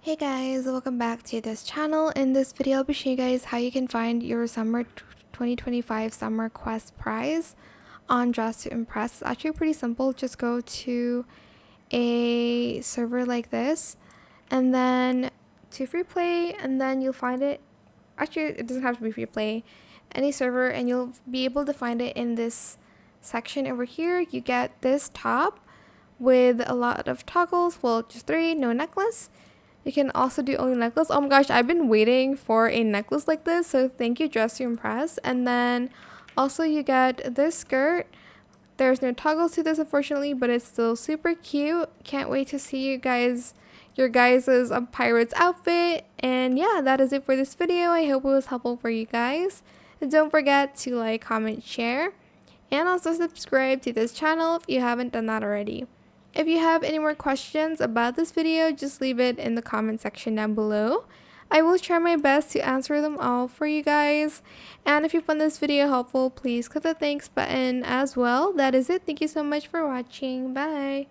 Hey guys, welcome back to this channel. In this video, I'll be showing you guys how you can find your summer 2025 summer quest prize on Dress to Impress. It's actually pretty simple. Just go to a server like this and then to free play, and then you'll find it. Actually, it doesn't have to be free play, any server, and you'll be able to find it in this section over here. You get this top with a lot of toggles, well, just 3, no necklace. You can also do only necklace. Oh my gosh, I've been waiting for a necklace like this, so thank you, Dress to Impress. And then also you get this skirt. There's no toggles to this, unfortunately, but it's still super cute. Can't wait to see your guys' pirate's outfit. And yeah, that is it for this video. I hope it was helpful for you guys. And don't forget to like, comment, share, and also subscribe to this channel if you haven't done that already. If you have any more questions about this video, just leave it in the comment section down below. I will try my best to answer them all for you guys. And if you found this video helpful, please click the thanks button as well. That is it. Thank you so much for watching. Bye.